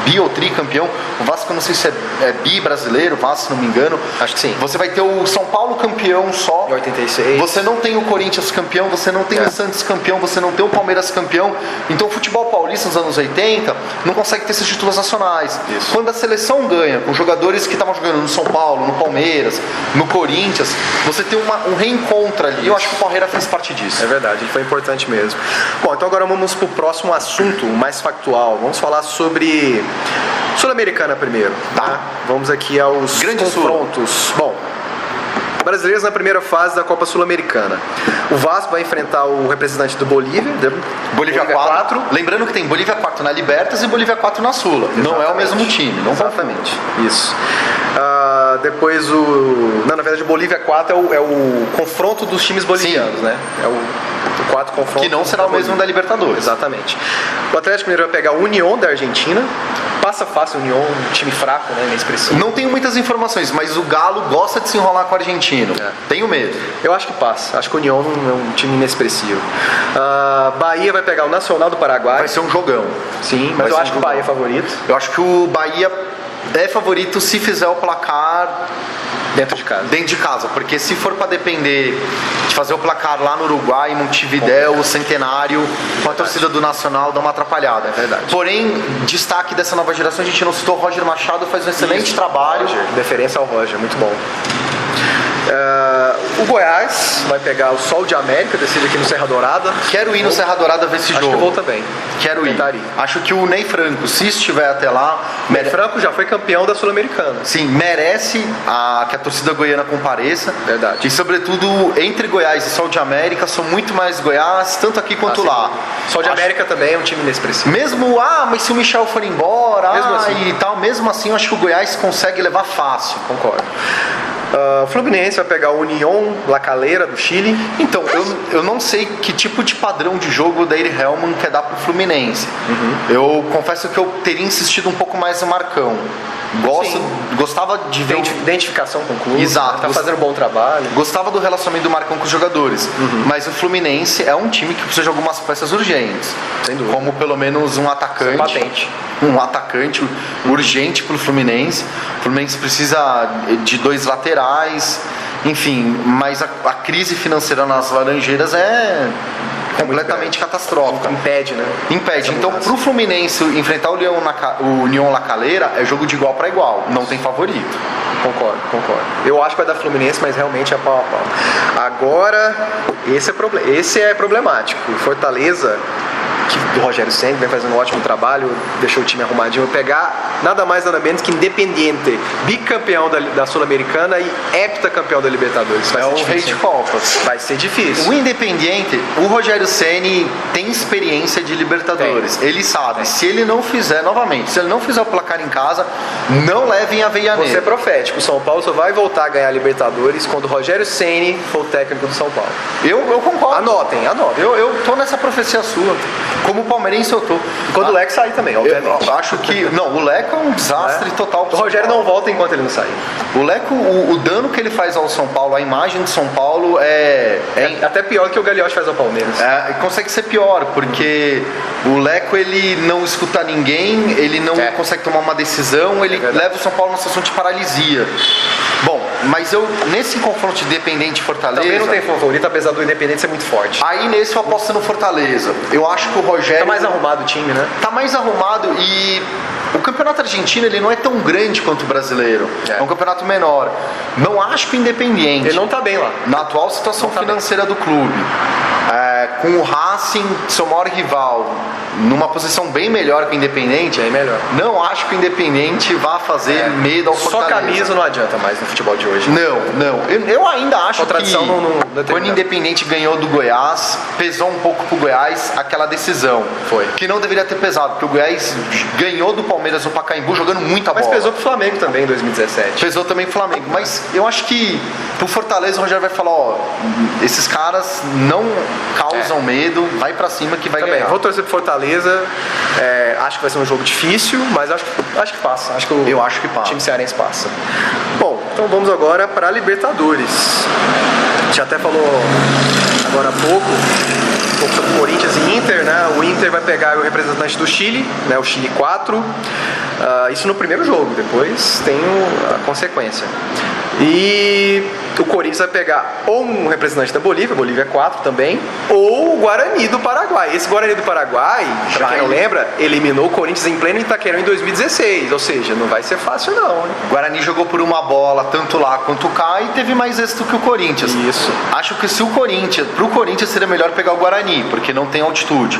Speaker 3: bi ou tricampeão. O Vasco, eu não sei se é bi brasileiro, o Vasco, se não me engano.
Speaker 2: Acho que sim.
Speaker 3: Você vai ter o São Paulo campeão só.
Speaker 2: Em 86.
Speaker 3: Você não tem o Corinthians campeão, você não tem o Santos campeão, você não tem o Palmeiras campeão. Então o futebol paulista nos anos 80 não consegue ter esses títulos nacionais.
Speaker 2: Isso.
Speaker 3: Quando a seleção ganha, com jogadores que estavam jogando no São Paulo, no Palmeiras, no Corinthians, você tem um reencontro ali. E eu acho que o Parreira fez parte disso.
Speaker 2: É verdade, ele foi importante mesmo. Bom, então agora vamos pro próximo assunto, mais factual. Vamos falar sobre Sul-Americana primeiro, tá? Vamos aqui aos
Speaker 3: Grande
Speaker 2: confrontos. Bom, brasileiros na primeira fase da Copa Sul-Americana. O Vasco vai enfrentar o representante do Bolívia.
Speaker 3: Bolívia 4. Lembrando que tem Bolívia 4 na Libertas e Bolívia 4 na Sula. Não é o mesmo time. Não
Speaker 2: Exatamente, isso. Depois na verdade o Bolívia 4 é o confronto dos times bolivianos,
Speaker 3: Sim.
Speaker 2: né? É o 4 confronto.
Speaker 3: Que não será o mesmo da Libertadores.
Speaker 2: Exatamente. O Atlético Mineiro vai pegar a Unión da Argentina. Passa fácil o União, um time fraco, né? Inexpressivo.
Speaker 3: Não tenho muitas informações, mas o Galo gosta de se enrolar com o argentino. Tenho medo.
Speaker 2: Eu acho que passa. Acho que o União é um time inexpressivo. Bahia vai pegar o Nacional do Paraguai.
Speaker 3: Vai ser um jogão.
Speaker 2: Sim, mas eu acho que o Bahia é favorito.
Speaker 3: Eu acho que o Bahia é favorito se fizer o placar
Speaker 2: dentro de casa.
Speaker 3: Dentro de casa, porque se for para depender de fazer o placar lá no Uruguai, Montevidéu, o Centenário, com a torcida do Nacional, dá uma atrapalhada.
Speaker 2: É verdade.
Speaker 3: Porém, destaque dessa nova geração, a gente não citou, o Roger Machado faz um excelente trabalho.
Speaker 2: Roger, deferência ao Roger, muito bom. O Goiás vai pegar o Sol de América, decide aqui no Serra Dourada.
Speaker 3: Quero ir no Serra Dourada ver esse jogo.
Speaker 2: Acho que eu vou também.
Speaker 3: Quero ir.
Speaker 2: Tentaria.
Speaker 3: Acho que o Ney Franco, se estiver até lá...
Speaker 2: Ney Franco já foi campeão da Sul-Americana.
Speaker 3: Sim, merece que a torcida goiana compareça.
Speaker 2: Verdade.
Speaker 3: E sobretudo, entre Goiás e Sol de América, são muito mais Goiás, tanto aqui quanto lá.
Speaker 2: Sol de América também é um time inexpressivo.
Speaker 3: Mesmo, mas se o Michel for embora,
Speaker 2: mesmo assim.
Speaker 3: e tal, mesmo assim, eu acho que o Goiás consegue levar fácil.
Speaker 2: Concordo. O Fluminense vai pegar o União La Calera do Chile.
Speaker 3: Então, eu não sei que tipo de padrão de jogo o Daír Hellman quer dar pro Fluminense. Eu confesso que eu teria insistido um pouco mais no Marcão. Gostava de ver
Speaker 2: identificação com o clube.
Speaker 3: Exato.
Speaker 2: Tá fazendo um bom trabalho.
Speaker 3: Gostava do relacionamento do Marcão com os jogadores. Mas o Fluminense é um time que precisa de algumas peças urgentes.
Speaker 2: Sem dúvida.
Speaker 3: Como pelo menos um atacante.
Speaker 2: Patente.
Speaker 3: Um atacante urgente pro Fluminense. O Fluminense precisa de 2 laterais. Enfim, mas a crise financeira nas Laranjeiras é completamente catastrófica.
Speaker 2: Impede, né?
Speaker 3: Impede. Então, pro Fluminense enfrentar o União La Calera é jogo de igual para igual. Não tem favorito.
Speaker 2: Concordo. Eu acho que vai dar Fluminense, mas realmente é pau a pau. Agora, esse é problemático. Fortaleza, do Rogério Ceni, vem fazendo um ótimo trabalho, deixou o time arrumadinho, pegar nada mais nada menos que Independiente, bicampeão da Sul-Americana e heptacampeão da Libertadores.
Speaker 3: É o rei de Copas.
Speaker 2: Vai ser difícil.
Speaker 3: O Independiente, o Rogério Ceni tem experiência de Libertadores. Ele sabe, se ele não fizer, novamente, se ele não fizer o placar em casa, não levem a Veianeira.
Speaker 2: Você é profético, o São Paulo só vai voltar a ganhar a Libertadores quando o Rogério Ceni for o técnico do São Paulo.
Speaker 3: Eu concordo.
Speaker 2: Anotem.
Speaker 3: Eu tô nessa profecia sua. Como palmeirense eu tô.
Speaker 2: E quando o Leco sair também, obviamente.
Speaker 3: Eu acho que... Não, o Leco é um desastre total.
Speaker 2: O Rogério não volta enquanto ele não sair.
Speaker 3: O Leco, o dano que ele faz ao São Paulo, a imagem do São Paulo é
Speaker 2: até pior que o Gagliotti faz ao Palmeiras.
Speaker 3: Consegue ser pior, porque o Leco, ele não escuta ninguém, ele não consegue tomar uma decisão, ele leva o São Paulo numa situação de paralisia. Bom, mas nesse confronto de Independente e Fortaleza...
Speaker 2: Também não tem favorito, apesar do Independente ser muito forte.
Speaker 3: Aí nesse eu aposto no Fortaleza. Eu acho que o Rogério...
Speaker 2: Tá mais arrumado o time, né?
Speaker 3: Tá mais arrumado e... O campeonato argentino, ele não é tão grande quanto o brasileiro. É um campeonato menor. Não acho que o Independiente...
Speaker 2: Ele não tá bem lá.
Speaker 3: Na atual situação financeira do clube. Com o Racing, seu maior rival, numa posição bem melhor que o Independente, não acho que o Independente vá fazer medo ao Fortaleza.
Speaker 2: Só camisa não adianta mais no futebol de hoje.
Speaker 3: Não. Eu ainda acho que quando o Independente ganhou do Goiás, pesou um pouco pro Goiás aquela decisão.
Speaker 2: Foi.
Speaker 3: Que não deveria ter pesado, porque o Goiás ganhou do Palmeiras no Pacaembu jogando muita bola.
Speaker 2: Mas pesou pro Flamengo também em 2017.
Speaker 3: Pesou também pro Flamengo. Mas eu acho que pro Fortaleza o Rogério vai falar, esses caras não causam medo, vai pra cima que vai ganhar.
Speaker 2: Vou torcer pro Fortaleza, acho que vai ser um jogo difícil, mas acho que passa.
Speaker 3: Eu acho que passa.
Speaker 2: O time cearense passa. Bom, então vamos agora para a Libertadores. A gente até falou agora há pouco um pouco sobre Corinthians e Inter, né? O Inter vai pegar o representante do Chile, né? O Chile 4. Isso no primeiro jogo, depois tem a consequência. E o Corinthians vai pegar ou um representante da Bolívia 4 também, ou o Guarani do Paraguai. Esse Guarani do Paraguai, pra quem não lembra, eliminou o Corinthians em pleno Itaquerão em 2016, ou seja, não vai ser fácil não, hein?
Speaker 3: O Guarani jogou por uma bola, tanto lá quanto cá, e teve mais êxito que o Corinthians.
Speaker 2: Isso.
Speaker 3: Acho que pro Corinthians seria melhor pegar o Guarani, porque não tem altitude.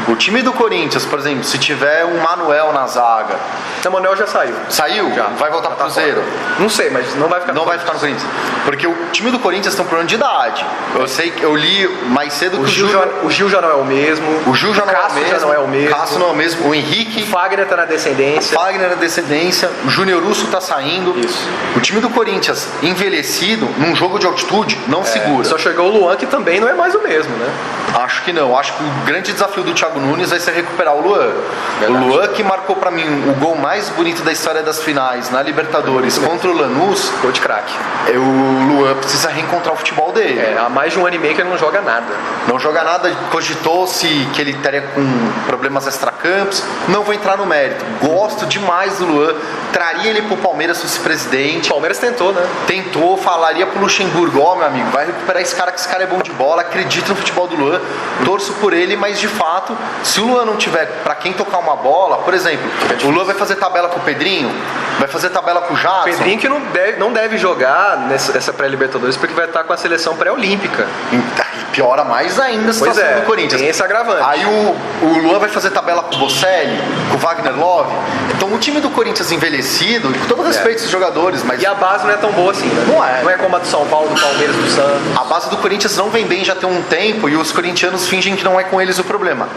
Speaker 3: O time do Corinthians, por exemplo, se tiver um Manuel na zaga...
Speaker 2: O Manuel já saiu.
Speaker 3: Saiu?
Speaker 2: Já.
Speaker 3: Vai voltar pro Cruzeiro?
Speaker 2: Não sei, mas não vai ficar
Speaker 3: Não vai ficar no Corinthians. Porque o time do Corinthians tem um problema de idade. Eu sei que eu li mais cedo que
Speaker 2: o Gil já não é o mesmo.
Speaker 3: O Gil já não é o mesmo.
Speaker 2: Já não é o mesmo.
Speaker 3: Cássio não é o mesmo. O Henrique.
Speaker 2: O Fagner tá na descendência.
Speaker 3: O Júnior Russo tá saindo.
Speaker 2: Isso.
Speaker 3: O time do Corinthians, envelhecido, num jogo de altitude, não segura.
Speaker 2: Só chegou o Luan, que também não é mais o mesmo, né?
Speaker 3: Acho que não. Acho que o grande desafio do Thiago Nunes vai ser recuperar o Luan.
Speaker 2: Verdade.
Speaker 3: O Luan que marcou pra mim o gol mais bonito da história das finais na Libertadores contra o Lanús.
Speaker 2: Gol de craque.
Speaker 3: O Luan precisa reencontrar o futebol dele.
Speaker 2: Há mais de um ano e meio que ele não joga nada.
Speaker 3: Não joga nada, cogitou-se que ele estaria com problemas extracampos. Não vou entrar no mérito. Gosto demais do Luan. Traria ele pro Palmeiras vice-presidente.
Speaker 2: O Palmeiras tentou, né?
Speaker 3: Tentou, falaria pro Luxemburgo, ó, meu amigo, vai recuperar esse cara, que esse cara é bom de bola, acredito no futebol do Luan, torço por ele, mas de fato, se o Luan não tiver pra quem tocar uma bola, por exemplo, o Luan vai fazer tabela com o Pedrinho, vai fazer tabela com o Jadson.
Speaker 2: Pedrinho que não deve jogar nessa pré-Libertadores porque vai estar com a seleção pré-olímpica.
Speaker 3: Piora mais ainda a situação do Corinthians.
Speaker 2: Tem esse agravante.
Speaker 3: Aí o Luan vai fazer tabela com o Bocelli, com o Wagner Love. Então o time do Corinthians envelhecido, com todo respeito aos jogadores, mas...
Speaker 2: E a base não é tão boa assim, né?
Speaker 3: Não é.
Speaker 2: Não é como a do São Paulo, do Palmeiras, do Santos.
Speaker 3: A base do Corinthians não vem bem já tem um tempo e os corintianos fingem que não é com eles o problema.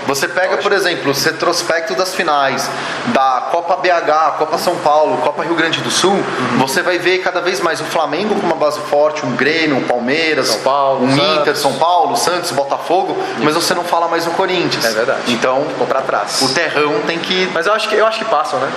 Speaker 3: Você pega, por exemplo, o retrospecto das finais da Copa BH, Copa São Paulo, Copa Rio Grande do Sul, você vai ver cada vez mais o Flamengo com uma base forte, um Grêmio, um Palmeiras,
Speaker 2: São Paulo,
Speaker 3: um
Speaker 2: Santos.
Speaker 3: Inter, São Paulo, Santos, Botafogo, mas você não fala mais no Corinthians.
Speaker 2: É verdade.
Speaker 3: Então,
Speaker 2: Ficou pra trás.
Speaker 3: o terrão tem que...
Speaker 2: Mas eu acho que passam, né?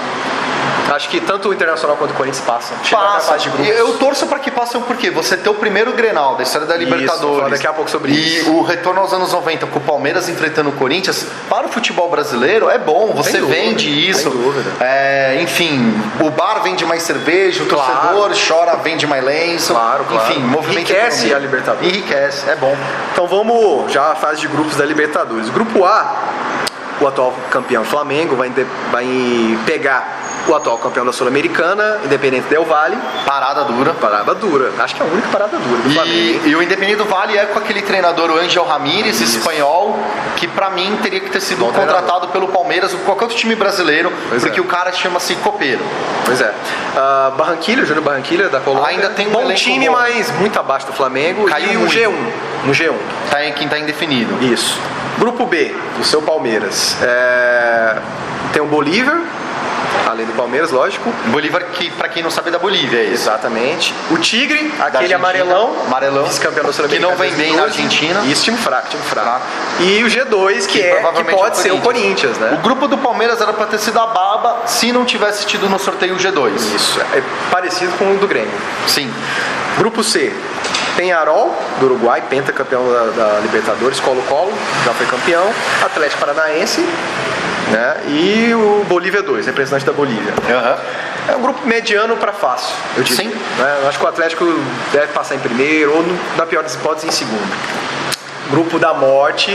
Speaker 2: Acho que tanto o Internacional quanto o Corinthians passam. Chega na
Speaker 3: Passa.
Speaker 2: fase de grupos.
Speaker 3: Eu torço para que passem porque você ter o primeiro Grenal da história da Libertadores.
Speaker 2: Falar daqui a pouco sobre
Speaker 3: e
Speaker 2: isso.
Speaker 3: o retorno aos anos 90 com o Palmeiras enfrentando o Corinthians, para o futebol brasileiro é bom. Você
Speaker 2: Sem dúvida,
Speaker 3: vende isso.
Speaker 2: sem dúvida.
Speaker 3: Enfim, o bar vende mais cerveja, o
Speaker 2: Claro.
Speaker 3: torcedor chora, vende mais lenço.
Speaker 2: Claro.
Speaker 3: Enfim, movimento
Speaker 2: Enriquece
Speaker 3: econômico.
Speaker 2: a Libertadores.
Speaker 3: Enriquece, é bom.
Speaker 2: Então vamos já à fase de grupos da Libertadores. Grupo A, o atual campeão Flamengo vai pegar o atual campeão da Sul-Americana, Independente Del Valle.
Speaker 3: Parada dura.
Speaker 2: Parada dura. Acho que é a única parada dura do Flamengo.
Speaker 3: E o Independente do Vale é com aquele treinador, o Ángel Ramírez, espanhol, que pra mim teria que ter sido
Speaker 2: Bom
Speaker 3: contratado pelo Palmeiras ou qualquer outro time brasileiro,
Speaker 2: Pois
Speaker 3: porque
Speaker 2: é.
Speaker 3: o cara chama-se Copeiro.
Speaker 2: Pois é. Barranquilla, Júnior Barranquilla da Colômbia.
Speaker 3: Ainda tem um
Speaker 2: bom
Speaker 3: elenco
Speaker 2: time,
Speaker 3: bom.
Speaker 2: mas muito abaixo do Flamengo.
Speaker 3: Caiu
Speaker 2: e o
Speaker 3: muito.
Speaker 2: G1. No G1.
Speaker 3: Tá em quem tá indefinido.
Speaker 2: Isso. Grupo B, do seu Palmeiras. Tem o Bolívar, além do Palmeiras, lógico.
Speaker 3: Bolívar, que pra quem não sabe é da Bolívia, é isso.
Speaker 2: Exatamente. O Tigre, aquele
Speaker 3: Argentina.
Speaker 2: amarelão.
Speaker 3: Amarelão.
Speaker 2: Vice-campeão da
Speaker 3: Que
Speaker 2: Sul-Americana.
Speaker 3: não vem bem na
Speaker 2: 2012.
Speaker 3: Argentina.
Speaker 2: Isso, time fraco. E o G2, que
Speaker 3: provavelmente
Speaker 2: pode
Speaker 3: é
Speaker 2: ser o Corinthians, né?
Speaker 3: O grupo do Palmeiras era pra ter sido a baba se não tivesse tido no sorteio o G2.
Speaker 2: Isso, é parecido com o do Grêmio.
Speaker 3: Sim.
Speaker 2: Grupo C, Peñarol, do Uruguai, pentacampeão da Libertadores, Colo-Colo, já foi campeão, Atlético Paranaense, né? E o Bolívia 2, representante da Bolívia. É um grupo mediano para fácil, eu diria.
Speaker 3: Sim.
Speaker 2: Né? Eu acho que o Atlético deve passar em primeiro, ou na pior das hipóteses, em segundo. Grupo da morte,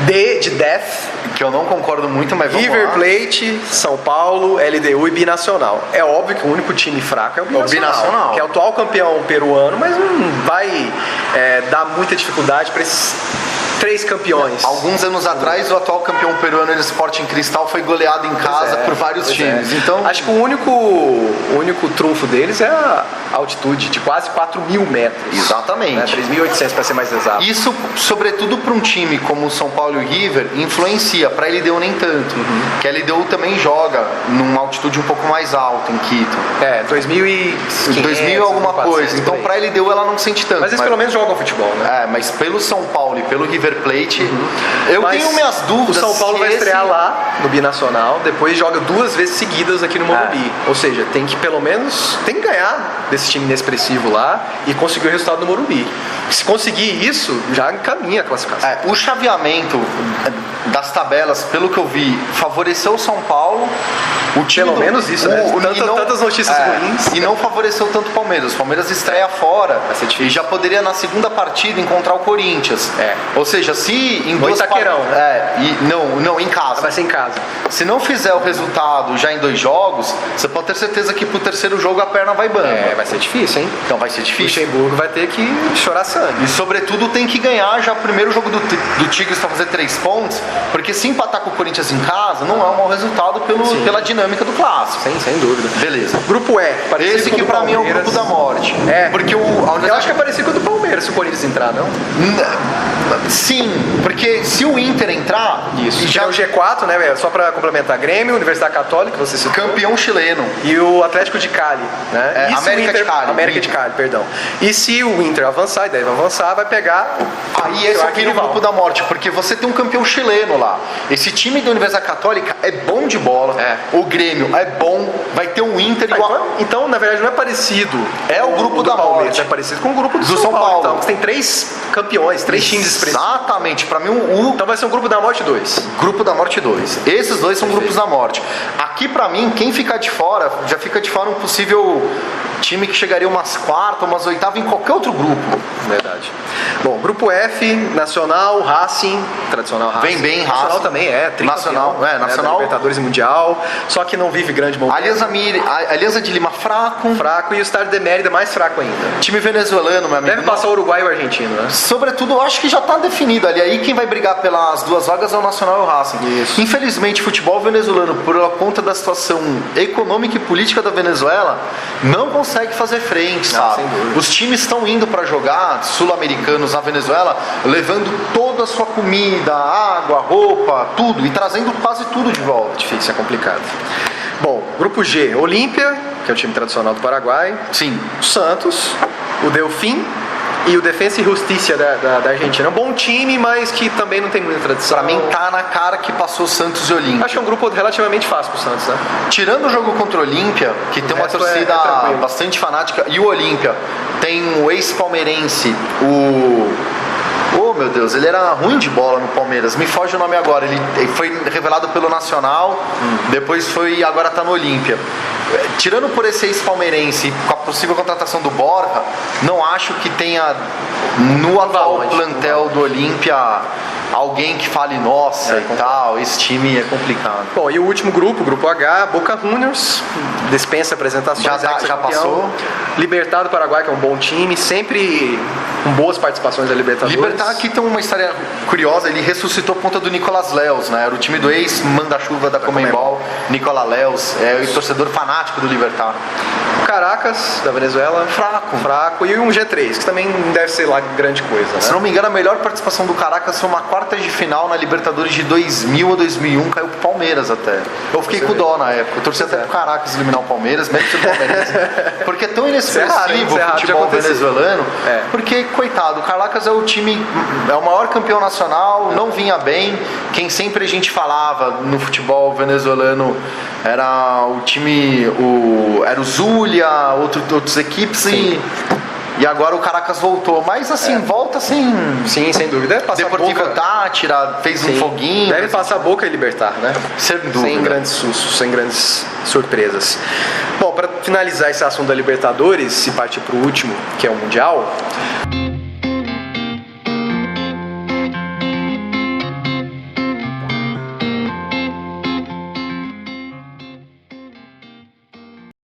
Speaker 2: de Death,
Speaker 3: Que eu não concordo muito, mas vamos
Speaker 2: River
Speaker 3: lá.
Speaker 2: Plate, São Paulo, LDU e Binacional. É óbvio que o único time fraco é o Binacional, que é o atual campeão peruano, mas não vai dar muita dificuldade para esses três campeões.
Speaker 3: Alguns anos atrás, o atual campeão peruano do Sporting Cristal foi goleado em casa por vários times. Então,
Speaker 2: acho que o único trunfo deles é a altitude de quase 4.000 metros.
Speaker 3: exatamente.
Speaker 2: 3.800 para ser mais exato.
Speaker 3: Isso, sobretudo para um time como o São Paulo e o River, influencia. Para a LDU nem tanto. Que a LDU também joga numa altitude um pouco mais alta em Quito.
Speaker 2: 2.500,
Speaker 3: 2000 alguma coisa. Então, para a LDU ela não sente tanto.
Speaker 2: Mas eles pelo menos jogam futebol, né?
Speaker 3: Mas pelo São Paulo e pelo River Plate, eu
Speaker 2: Mas
Speaker 3: tenho minhas dúvidas.
Speaker 2: O São Paulo
Speaker 3: se
Speaker 2: vai
Speaker 3: esse-
Speaker 2: estrear lá no Binacional, depois joga 2 vezes seguidas aqui no Morumbi. Ou seja, tem que pelo menos ganhar desse time inexpressivo lá e conseguir o resultado no Morumbi. Se conseguir isso, já encaminha a classificação.
Speaker 3: O chaveamento das tabelas, pelo que eu vi, favoreceu o São Paulo. O time
Speaker 2: Pelo menos isso, né? Tantas notícias ruins.
Speaker 3: E não favoreceu tanto o Palmeiras. O Palmeiras estreia fora
Speaker 2: Vai ser difícil.
Speaker 3: e já poderia na segunda partida encontrar o Corinthians.
Speaker 2: É.
Speaker 3: Ou seja, se em
Speaker 2: No
Speaker 3: duas
Speaker 2: Itaquerão,
Speaker 3: não, em casa.
Speaker 2: Vai ser em casa.
Speaker 3: Se não fizer o resultado já em 2 jogos, você pode ter certeza que pro terceiro jogo a perna vai bamba.
Speaker 2: Vai ser difícil, hein?
Speaker 3: Então vai ser
Speaker 2: O
Speaker 3: difícil.
Speaker 2: Luxemburgo vai ter que chorar sangue.
Speaker 3: E sobretudo tem que ganhar já o primeiro jogo do Tigres para fazer 3 pontos, porque se empatar com o Corinthians em casa não é um mau resultado pela dinâmica do clássico.
Speaker 2: Sem dúvida.
Speaker 3: Beleza.
Speaker 2: Grupo E. parecido
Speaker 3: Esse
Speaker 2: com o
Speaker 3: que
Speaker 2: do
Speaker 3: pra mim é o
Speaker 2: Palmeiras.
Speaker 3: grupo da morte.
Speaker 2: É.
Speaker 3: Porque
Speaker 2: Eu acho que é parecido com o do Palmeiras, se o Corinthians entrar, não?
Speaker 3: Se Sim, porque se o Inter entrar...
Speaker 2: Isso.
Speaker 3: Já
Speaker 2: Já é o G4, né, velho? Só pra complementar, Grêmio, Universidade Católica, você citou.
Speaker 3: campeão chileno.
Speaker 2: E o Atlético de Cali, né?
Speaker 3: É,
Speaker 2: E se o
Speaker 3: América de Cali.
Speaker 2: América de Cali, perdão. E se o Inter avançar, e deve avançar, vai pegar...
Speaker 3: Aí esse aqui no grupo da morte, porque você tem um campeão chileno lá. Esse time da Universidade Católica é bom de bola.
Speaker 2: É.
Speaker 3: O Grêmio é bom. Vai ter um Inter igual.
Speaker 2: Então, na verdade, não é parecido.
Speaker 3: É o grupo
Speaker 2: do
Speaker 3: da
Speaker 2: Palmeiras,
Speaker 3: morte.
Speaker 2: é parecido com o grupo do
Speaker 3: Do
Speaker 2: São
Speaker 3: São Paulo.
Speaker 2: Então, você tem 3 campeões, 3 times expressivos.
Speaker 3: Exatamente. Pra mim, o
Speaker 2: Então vai ser um grupo da morte 2.
Speaker 3: Grupo da Morte 2. Esses dois são grupos da morte. Aqui, pra mim, quem ficar de fora, já fica de fora um possível time que chegaria umas quartas, umas oitavas em qualquer outro grupo.
Speaker 2: Verdade. Bom, grupo F, Nacional, Racing, tradicional Racing.
Speaker 3: Vem bem,
Speaker 2: Nacional
Speaker 3: Racing.
Speaker 2: também é,
Speaker 3: Nacional,
Speaker 2: tricampeão,
Speaker 3: é, Nacional.
Speaker 2: da Libertadores e Mundial, só que não vive grande momento.
Speaker 3: Aliança de Lima fraco.
Speaker 2: Fraco e o Estádio de Mérida mais fraco ainda.
Speaker 3: Time venezuelano, meu amigo.
Speaker 2: Deve passar o Uruguai e o Argentino, né?
Speaker 3: Sobretudo, eu acho que já está definido ali. Aí quem vai brigar pelas 2 vagas é o Nacional e o Racing.
Speaker 2: Isso.
Speaker 3: Infelizmente, o futebol venezuelano, por conta da situação econômica e política da Venezuela, não consegue fazer frente, sabe?
Speaker 2: sem dúvida.
Speaker 3: Os times estão indo para jogar, sul-americanos na Venezuela, levando toda a sua comida, água, roupa, tudo, e trazendo quase tudo de volta.
Speaker 2: Difícil, é complicado. Bom, grupo G, Olímpia, que é o time tradicional do Paraguai,
Speaker 3: Sim.
Speaker 2: o Santos, o Delfim e o Defensa e Justiça da Argentina. É um bom time, mas que também não tem muita tradição.
Speaker 3: Pra mim, tá na cara que passou Santos e Olímpia.
Speaker 2: Acho que é um grupo relativamente fácil pro Santos, né?
Speaker 3: Tirando o jogo contra o Olímpia, que tem uma
Speaker 2: resto
Speaker 3: torcida
Speaker 2: é tranquilo.
Speaker 3: bastante fanática, e o Olímpia tem o ex-palmeirense, Oh, meu Deus, ele era ruim de bola no Palmeiras. Me foge o nome agora. Ele foi revelado pelo Nacional, depois agora tá no Olímpia. Tirando por esse ex-palmeirense, com a possível contratação do Borja, não acho que tenha no atual plantel do Olímpia alguém que fale, nossa, e tal, esse time é complicado.
Speaker 2: Bom, e o último grupo, o grupo H, Boca Juniors, dispensa apresentações.
Speaker 3: Já
Speaker 2: ex-campeão.
Speaker 3: passou.
Speaker 2: Libertad do Paraguai, que é um bom time, sempre com boas participações da Libertadores.
Speaker 3: Libertad aqui tem uma história curiosa, ele ressuscitou a ponta do Nicolas Leos, né? Era o time do ex-manda-chuva da Conmebol, Nicolas Leos, é o torcedor fanático do Libertad.
Speaker 2: Caracas, da Venezuela. Fraco. E um G3, que também não deve ser lá grande coisa, né?
Speaker 3: Se não me engano, a melhor participação do Caracas foi uma quarta de final na Libertadores de 2000 ou 2001, caiu pro Palmeiras até. Eu fiquei com dó na época, eu torci até pro Caracas eliminar o Palmeiras, mesmo que o Palmeiras. Porque é tão inexpressivo o futebol venezuelano, porque, coitado, o Caracas é o time, é o maior campeão nacional, não vinha bem. Quem sempre a gente falava no futebol venezuelano era o time, era o Zulia, outras equipes. E agora o Caracas voltou, mas assim, volta assim.
Speaker 2: Sim, sem dúvida. Deve passar
Speaker 3: Deportivo
Speaker 2: Boca.
Speaker 3: Tátira, fez um foguinho.
Speaker 2: Deve passar Boca e Libertad, né?
Speaker 3: Sem dúvida.
Speaker 2: Sem grandes sustos, sem grandes surpresas. Bom, para finalizar esse assunto da Libertadores e partir para o último, que é o Mundial.